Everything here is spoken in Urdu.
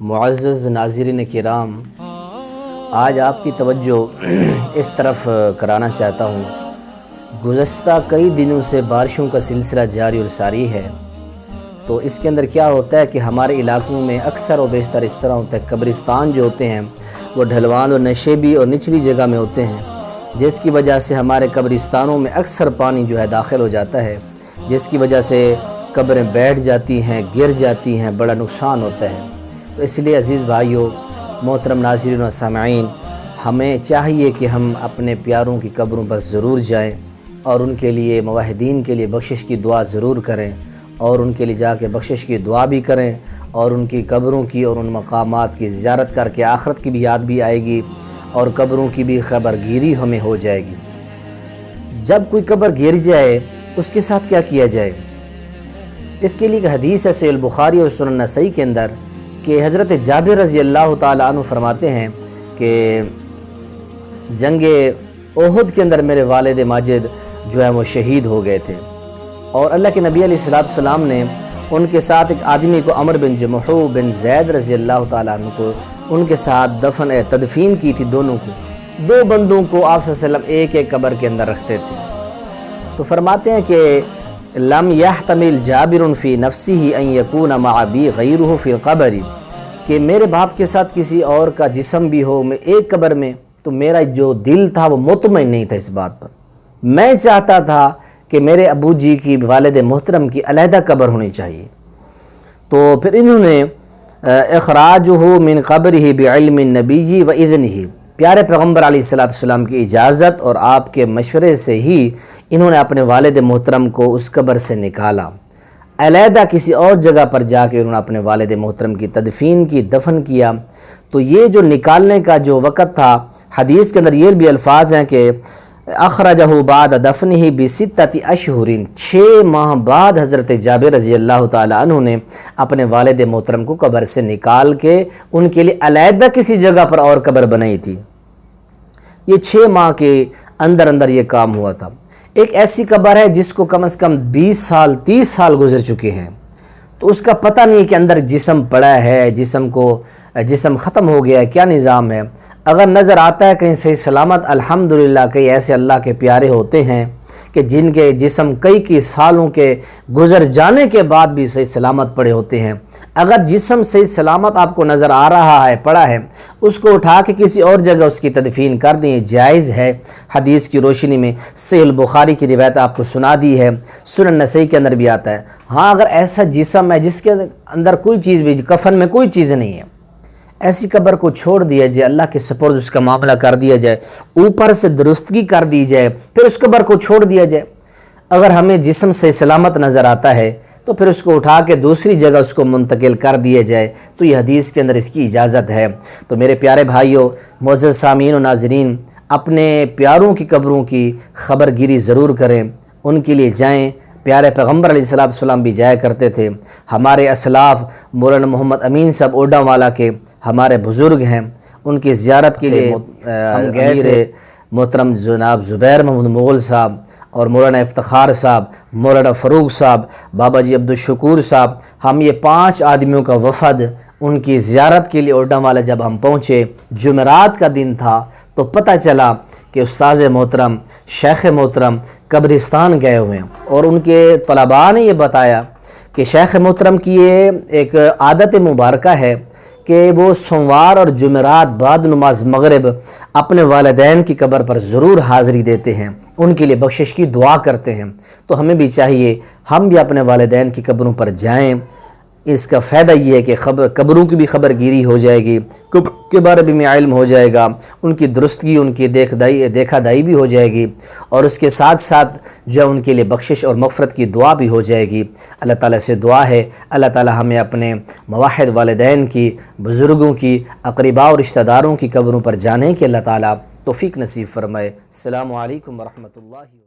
معزز ناظرین کرام، آج آپ کی توجہ اس طرف کرانا چاہتا ہوں۔ گزشتہ کئی دنوں سے بارشوں کا سلسلہ جاری اور ساری ہے، تو اس کے اندر کیا ہوتا ہے کہ ہمارے علاقوں میں اکثر و بیشتر اس طرح ہوتا ہے، قبرستان جو ہوتے ہیں وہ ڈھلوان اور نشیبی اور نچلی جگہ میں ہوتے ہیں، جس کی وجہ سے ہمارے قبرستانوں میں اکثر پانی جو ہے داخل ہو جاتا ہے، جس کی وجہ سے قبریں بیٹھ جاتی ہیں، گر جاتی ہیں، بڑا نقصان ہوتا ہے۔ تو اس لیے عزیز بھائیوں، محترم ناظرین و سامعین، ہمیں چاہیے کہ ہم اپنے پیاروں کی قبروں پر ضرور جائیں اور ان کے لیے موحدین کے لیے بخشش کی دعا ضرور کریں، اور ان کے لیے جا کے بخشش کی دعا بھی کریں، اور ان کی قبروں کی اور ان مقامات کی زیارت کر کے آخرت کی بھی یاد بھی آئے گی، اور قبروں کی بھی خبر گیری ہمیں ہو جائے گی۔ جب کوئی قبر گر جائے اس کے ساتھ کیا کیا جائے؟ اس کے لیے ایک حدیث ہے صحیح البخاری اور سنن نسائی کے اندر کہ حضرت جابر رضی اللہ تعالیٰ عنہ فرماتے ہیں کہ جنگ احد کے اندر میرے والد ماجد جو ہے وہ شہید ہو گئے تھے، اور اللہ کے نبی علیہ السلام نے ان کے ساتھ ایک آدمی کو عمر بن جمح بن زید رضی اللہ تعالیٰ عنہ کو ان کے ساتھ تدفین کی تھی۔ دونوں کو، دو بندوں کو آپ صلی اللہ علیہ وسلم ایک ایک قبر کے اندر رکھتے تھے۔ تو فرماتے ہیں کہ لم يحتمل جابر فی نفسه ان یکون مع ابی غیرہ فی القبر، کہ میرے باپ کے ساتھ کسی اور کا جسم بھی ہو میں ایک قبر میں، تو میرا جو دل تھا وہ مطمئن نہیں تھا اس بات پر۔ میں چاہتا تھا کہ میرے ابو جی کی، والد محترم کی علیحدہ قبر ہونی چاہیے۔ تو پھر انہوں نے اخراجہ من قبرہ بعلم النبی و اذنہ، پیارے پیغمبر علیہ السلام کی اجازت اور آپ کے مشورے سے ہی انہوں نے اپنے والد محترم کو اس قبر سے نکالا، علیحدہ کسی اور جگہ پر جا کے انہوں نے اپنے والد محترم کی تدفین کی، دفن کیا۔ تو یہ جو نکالنے کا جو وقت تھا، حدیث کے اندر یہ بھی الفاظ ہیں کہ اخرجہ بعد دفنہ بستۃ اشہر، 6 ماہ بعد حضرت جابر رضی اللہ تعالیٰ عنہ نے اپنے والد محترم کو قبر سے نکال کے ان کے لیے علیحدہ کسی جگہ پر اور قبر بنائی تھی۔ یہ 6 ماہ کے اندر اندر یہ کام ہوا تھا۔ ایک ایسی قبر ہے جس کو کم از کم 20 سال 30 سال گزر چکے ہیں، تو اس کا پتہ نہیں ہے کہ اندر جسم پڑا ہے، جسم ختم ہو گیا ہے، کیا نظام ہے۔ اگر نظر آتا ہے کہیں صحیح سلامت، الحمدللہ کئی ایسے اللہ کے پیارے ہوتے ہیں کہ جن کے جسم کئی سالوں کے گزر جانے کے بعد بھی صحیح سلامت پڑے ہوتے ہیں۔ اگر جسم صحیح سلامت آپ کو نظر آ رہا ہے، پڑا ہے، اس کو اٹھا کے کسی اور جگہ اس کی تدفین کر دیں، جائز ہے۔ حدیث کی روشنی میں صحیح البخاری کی روایت آپ کو سنا دی ہے، سنن نسائی کے اندر بھی آتا ہے۔ ہاں، اگر ایسا جسم ہے جس کے اندر کوئی چیز بھی، کفن میں کوئی چیز نہیں ہے، ایسی قبر کو چھوڑ دیا جائے، اللہ کے سپرد اس کا معاملہ کر دیا جائے، اوپر سے درستگی کر دی جائے، پھر اس قبر کو چھوڑ دیا جائے۔ اگر ہمیں جسم سے سلامت نظر آتا ہے تو پھر اس کو اٹھا کے دوسری جگہ اس کو منتقل کر دیا جائے، تو یہ حدیث کے اندر اس کی اجازت ہے۔ تو میرے پیارے بھائیوں، معزز سامعین و ناظرین، اپنے پیاروں کی قبروں کی خبر گیری ضرور کریں، ان کے لیے جائیں۔ پیارے پیغمبر علیہ السلام بھی جایا کرتے تھے۔ ہمارے اسلاف مولانا محمد امین صاحب اوڈا والا کے ہمارے بزرگ ہیں، ان کی زیارت کے لیے ہم گئے تھے۔ محترم جناب زبیر محمد مغل صاحب اور مولانا افتخار صاحب، مولانا فروغ صاحب، بابا جی عبدالشکور صاحب، ہم یہ 5 آدمیوں کا وفد ان کی زیارت کے لیے اوڈا والا جب ہم پہنچے، جمعرات کا دن تھا، تو پتہ چلا کہ استاذ محترم، شیخ محترم قبرستان گئے ہوئے ہیں، اور ان کے طلباء نے یہ بتایا کہ شیخ محترم کی یہ ایک عادت مبارکہ ہے کہ وہ سوموار اور جمعرات بعد نماز مغرب اپنے والدین کی قبر پر ضرور حاضری دیتے ہیں، ان کے لیے بخشش کی دعا کرتے ہیں۔ تو ہمیں بھی چاہیے ہم بھی اپنے والدین کی قبروں پر جائیں۔ اس کا فائدہ یہ ہے کہ قبروں کی بھی خبر گیری ہو جائے گی، قبر کے بارے میں علم ہو جائے گا، ان کی درستگی، ان کی دیکھا دائی بھی ہو جائے گی، اور اس کے ساتھ ساتھ جو ہے ان کے لیے بخشش اور مغفرت کی دعا بھی ہو جائے گی۔ اللہ تعالیٰ سے دعا ہے اللہ تعالیٰ ہمیں اپنے موحد والدین کی، بزرگوں کی، اقرباء اور رشتہ داروں کی قبروں پر جانے کے اللہ تعالیٰ توفیق نصیب فرمائے۔ السلام علیکم ورحمۃ اللہ۔